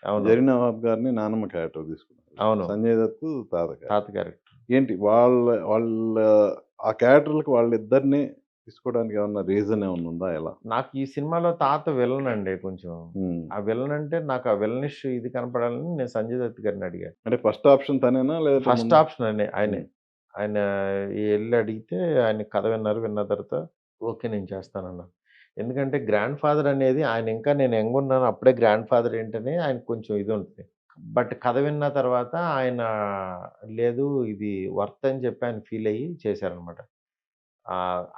అవును. 'జరీన్ నవాబ్' గారిని నానమ్మ క్యారెక్టర్ తీసుకున్నారు. అవును. 'సంజయ్ దత్' తాత తాత క్యారెక్టర్. క్యారెక్టర్. ఏంటి వాళ్ళ ఆ క్యారెక్టర్‌లకి వాళ్ళిద్దరిని తీసుకోవడానికి ఏమన్నా రీజన్ ఏమన్నా ఉందా? ఎలా? నాకు ఈ సినిమాలో తాత విలన్ అండి కొంచెం. హ్మ్. ఆ విలన్ అంటే నాకు ఆ విలనిష్ ఇది కనపడాలని నేను సంజయ్ దత్ గారిని అడిగా. అంటే ఫస్ట్ ఆప్షన్ తనేనా? లేదంటే ఫస్ట్ ముందు ఆప్షన్ ఆయనే. హ్మ్. ఆయన ఎళ్లి అడిగితే ఆయన కథ విన్నారు. విన్న తర్వాత ఓకే. నేను చేస్తానన్నారు. ఎందుకంటే గ్రాండ్ ఫాదర్ అనేది ఆయన ఇంకా నేను యంగున్నాను. అప్పుడే గ్రాండ్ ఫాదర్ ఏంటని ఆయనకు కొంచెం ఇది ఉంటది. బట్ కథ విన్న తర్వాత ఆయన లేదు ఇది వర్త్ అని చెప్పి ఆయన ఫీల్ అయ్యి చేశారనమాట.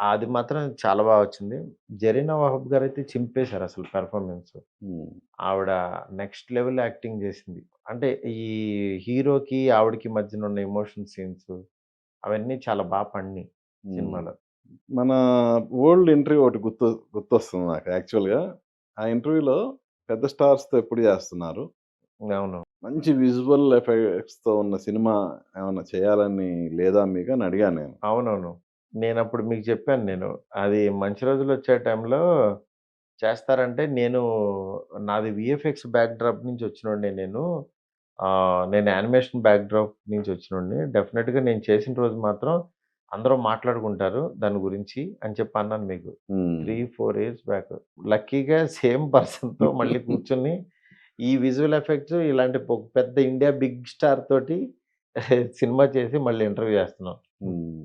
అది మాత్రం చాలా బా వచ్చింది. 'జరీనా వహాబ్' గారైతే చింపేశారసలు పెర్ఫార్మన్స్. హ్మ్. ఆవిడ నెక్స్ట్ లెవెల్ యాక్టింగ్ జేసింది. అంటే ఈ హీరోకి, ఆవిడకి మధ్యనున్న ఎమోషన్ సీన్స్ అవన్నీ చాలా బా పండినియి హ్మ్. సినిమాలో. మన ఓల్డ్ ఇంటర్వ్యూ ఒకటి గుర్తొస్తుంది నాకు యాక్చువల్‌గా. ఆ ఇంటర్వ్యూలో పెద్ద స్టార్స్‌తో ఎప్పుడు చేస్తున్నారు? అవును. మంచి విజువల్ ఎఫెక్ట్స్‌తో ఉన్న సినిమా ఏమన్నా చేయాలని లేదా మీకు అని అడిగాను నేను. అవునవును. నేనప్పుడు మీకు చెప్పాను నేను. అది 'మంచి రోజులొచ్చే' టైంలో చేస్తారంటే నాది వీఎఫ్ఎక్స్ బ్యాక్‌డ్రాప్ నుంచి వచ్చినోడినే నేను. నేను యానిమేషన్ బ్యాక్‌డ్రాప్ నుంచి వచ్చినోడిని. డెఫినిట్‌గా నేను చేసిన రోజు మాత్రం అందరూ మాట్లాడుకుంటారు దాని గురించి అని చెప్పి అన్నాను మీకు. హ్మ్. 3, 4 ఇయర్స్ బ్యాక్. లక్కీగా సేమ్ పర్సన్‌తో మళ్ళీ కూర్చొని ఈ విజువల్ ఎఫెక్ట్స్ ఇలాంటి పెద్ద ఇండియా బిగ్ స్టార్ తోటి సినిమా చేసి మళ్ళీ ఇంటర్వ్యూ చేస్తున్నాం. హ్మ్.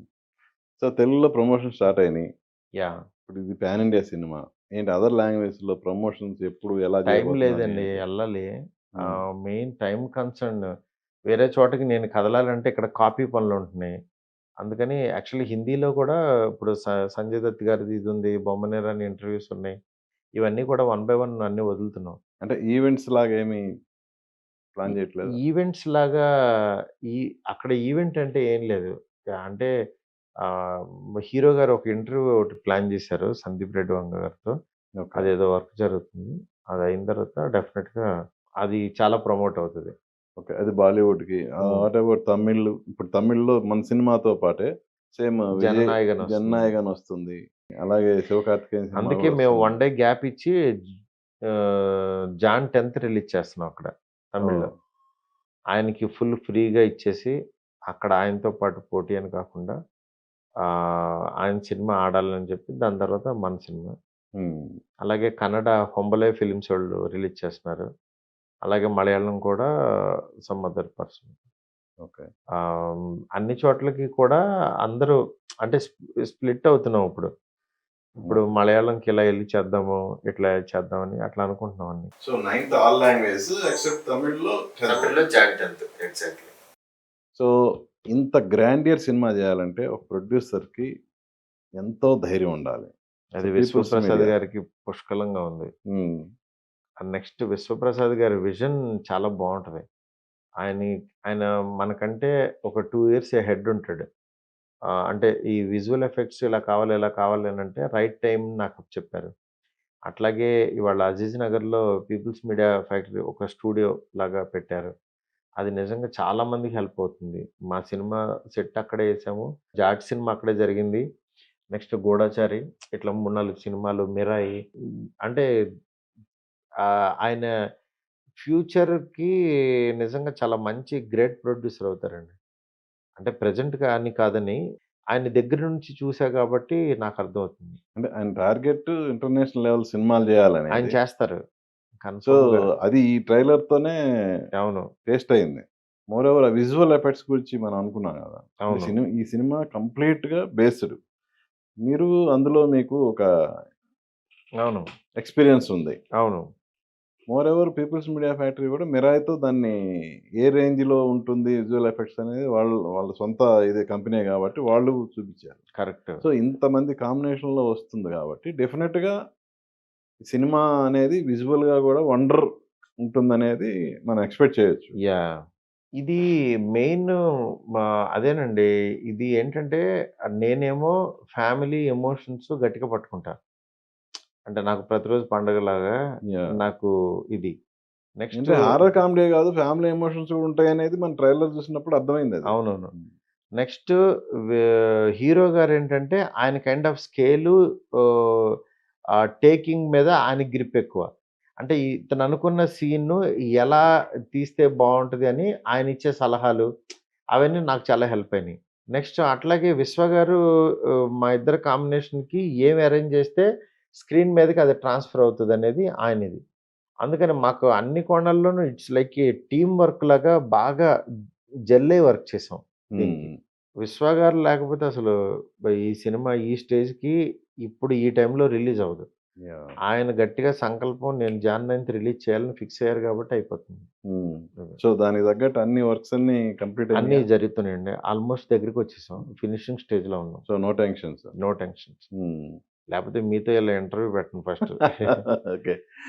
సో, తెలుగులో ప్రమోషన్స్ స్టార్ట్ అయినాయి. యాహ్! ఇప్పుడు ఇది పాన్ ఇండియా సినిమా. ఏంటి అదర్ లాంగ్వేజ్‌లో ప్రమోషన్స్ ఎప్పుడు ఎలా టైం చేయబోతున్నారు లేదండి. ఏంటి? ఎళ్ళాలి. హ్మ్. Main time concern. వేరే చోటకి నేను కదలాలంటే ఇక్కడ కాపీ పనులుంటున్నాయి. అందుకని యాక్చువల్లీ హిందీలో కూడా ఇప్పుడు 'సంజయ్ దత్' గారిది ఇదుంది. 'బొమ్మనేర్' అని ఇంటర్వ్యూస్ ఉన్నాయి. ఇవన్నీ కూడా వన్ బై వన్ అన్నీ వదులుతున్నాం. అంటే ఈవెంట్స్ లాగా ఏమి ఈ ప్లాన్ చేయట్లేదా? ఈవెంట్స్ లాగా ఈ అక్కడ ఈవెంట్ అంటే ఏం లేదు. అంటే ఆహ్, హీరో గారు ఒక ఇంటర్వ్యూ ఒకటి ప్లాన్ చేశారు 'సందీప్ రెడ్డి వంగ' గారితో. ఓకే. అదేదో వర్క్ జరుగుతుంది. అదయిన తర్వాత డెఫినిట్‌గా అది చాలా ప్రమోట్ అవుతది. ఓకే. అది బాలీవుడ్‌కి. హ్మ్. What about Tamil? ఇప్పుడు తమిళ్‌లో మన సినిమాతో పాటే సేమ్ 'జననాయగన్' వస్తుంది. 'జననాయగన్' వస్తుంది. అలాగే 'శివకార్తికేయన్' సినిమా అందుకే గూడా మేము వస్తుంది. 1 డే గ్యాప్ ఇచ్చి జాన్ 10థ్ రిలీజ్ చేస్తున్నాం అక్కడ ఓహ్! తమిళ్‌లో. ఆయనకి ఫుల్ ఫ్రీగా ఇచ్చేసి, అక్కడ ఆయనతో పాటు పోటీ అని కాకుండా ఆయన సినిమా ఆడాలని చెప్పి దాని తర్వాత మన సినిమా. హ్మ్. అలాగే కన్నడ 'హొంబలే' ఫిల్మ్స్ వోళ్ళు రిలీజ్ చేస్తున్నారు. అలాగే మలయాళం కూడా సమ్ అదర్ పర్సన్. ఓకే. అన్ని చోట్లకి కూడా అందరూ అంటే స్ప్లిట్ అవుతున్నాం ఇప్పుడు. ఇప్పుడు ఓకే. మలయాళంకి ఇలా ఎళ్లి చేద్దాము, ఇట్లా చేద్దామని అట్లా అనుకుంటున్నాం అన్ని. So, ninth all languages except తమిళ్‌లో 10థ్. తమిళ్‌లో జాన్ 10థ్ ఎగ్జాక్ట్‌లీ. సో, ఇంత గ్రాండియర్ సినిమా జేయాలంటే ఒక ప్రొడ్యూసర్‌కి ఎంతో ధైర్యం ఉండాలి. సో, అది పీపుల్స్ 'విశ్వప్రసాద్' మీడియా గారికి పుష్కలంగా ఉంది. హ్మ్. నెక్స్ట్ 'విశ్వప్రసాద్' గారి విజన్ చాలా బావుంటది. ఆయని ఆయన మనకంటే ఒక 2 ఇయర్స్ అహెడ్ ఉంటాడు. అంటే ఈ విజువల్ ఎఫెక్ట్స్ ఇలా కావాలి, ఇలా కావాలి అనంటే రైట్ టైమ్ నాకు చెప్పారు. అట్లాగే ఇవాళ అజీజ్ నగర్‌లో పీపుల్స్ మీడియా ఫ్యాక్టరీ ఒక స్టూడియో లాగా పెట్టారు. అది నిజంగా చాలా మందికి హెల్ప్ అవుతుంది. మా సినిమా సెట్ అక్కడే ఏసాము. 'జాట్' సినిమా అక్కడే జరిగింది. నెక్స్ట్ 'గూఢచారి' ఇట్లా 3, 4 సినిమాలు 'మిరాయి' అంటే ఆయన ఫ్యూచర్‌కి నిజంగా చాలా మంచి గ్రేట్ ప్రొడ్యూసర్ అవుతారండి. అంటే ప్రెజెంట్‌గా అని కాదని, ఆయన దగ్గర నుంచి చూసా కాబట్టి నాకర్థమవుతుంది. అంటే ఆయన టార్గెట్ ఇంటర్నేషనల్ లెవెల్ సినిమాలు ఆయన జేయాలనేది. చేస్తారు. సో, కన్ఫర్మ్‌గా. అది ఈ ట్రైలర్‌తోనే అవును. టేస్ట్ అయింది. మోరోవర్ ఆ విజువల్ ఎఫెక్ట్స్ గురించి మనం అనుకున్నాం గదా! అంటే అవును. ఈ సినిమా కంప్లీట్‌గా బేస్డ్. మీరు అందులో మీకు ఒక అవును. ఎక్స్‌పీరియన్స్ ఉంది. అవును. మోరోవర్ పీపుల్స్ మీడియా ఫ్యాక్టరీ గూడా మిరాయితో దాన్ని ఏ రేంజ్‌లో ఉంటుంది విజువల్ ఎఫెక్ట్స్ అనేది వాళ్ళ సొంత ఇదే కంపెనీ గాబట్టి వాళ్ళు చూపిచ్చారు. కరెక్ట్. సో, ఇంతమంది కాంబినేషన్‌లో వస్తుంది గాబట్టి డెఫినిట్‌గా సినిమా అనేది విజువల్‌గా గూడా వండర్ ఉంటుందనేది మనం ఎక్స్‌పెక్ట్ చేయొచ్చు. యాహ్! ఇది మెయిన్ అదేనండి. ఇది ఏంటంటే నేనేమో ఫ్యామిలీ ఎమోషన్స్ గట్టిగా పట్టుకుంటా. అంటే నాకు ప్రతిరోజు పండగలాగా యాహ్! నాకు ఇది. నెక్స్టు అంటే హారర్ కామెడీయే గాదు ఫ్యామిలీ ఎమోషన్స్ గూడా ఉంటాయనేది మన ట్రైలర్ చూసినప్పుడు అర్థమైందది. అవునవును. హ్మ్. నెక్స్ట్ వే హీరో గారేంటంటే ఆయన కైండ్ ఆఫ్ స్కేలు ఆహ్, టేకింగ్ మీద ఆయనకి గ్రిప్ ఎక్కువ. అంటే ఇతను అనుకున్న సీన్‌ను ఎలా తీస్తే బావుంటది అని ఆయన ఇచ్చే సలహాలు అవన్నీ నాకు చాలా హెల్ప్ అయినాయి. నెక్స్ట్ అట్లాగే విశ్వ గారు మా ఇద్దరి కాంబినేషన్‌కి ఏమి అరేంజ్ చేస్తే స్క్రీన్ మీదకి అది ట్రాన్స్‌ఫర్ అవుతదనేది ఆయనది. అందుకని మాకు అన్ని కోణాల్లోనూ it's like a team work లాగా బాగా జెల్ అయ్యి వర్క్ చేసాం దీనికి. హ్మ్. విశ్వ గారు లేకపోతే అసలు ఈ సినిమా ఈ స్టేజ్‌కి ఇప్పుడు ఈ టైంలో రిలీజ్ అవ్వదు. యాహ్! ఆయన గట్టిగా సంకల్పం నేను జాన్ 9థ్ రిలీజ్ చేయాలని ఫిక్స్ అయ్యారు కాబట్టి అయిపోతుంది. హ్మ్. అది. సో, దానికి తగ్గట్టు అన్ని వర్క్స్ అన్నీ కంప్లీట్ అన్నీ అయినాయా? జరుగుతున్నాయండి. ఆల్‌మోస్ట్ దగ్గరికొచ్చేసాం. ఫినిషింగ్ స్టేజ్‌లో ఉన్నాం. So, no tensions. No tensions. హ్మ్. లేపోతే మీతో ఇలా ఇంటర్వ్యూ పెట్టను ఫస్ట్. ఓకే.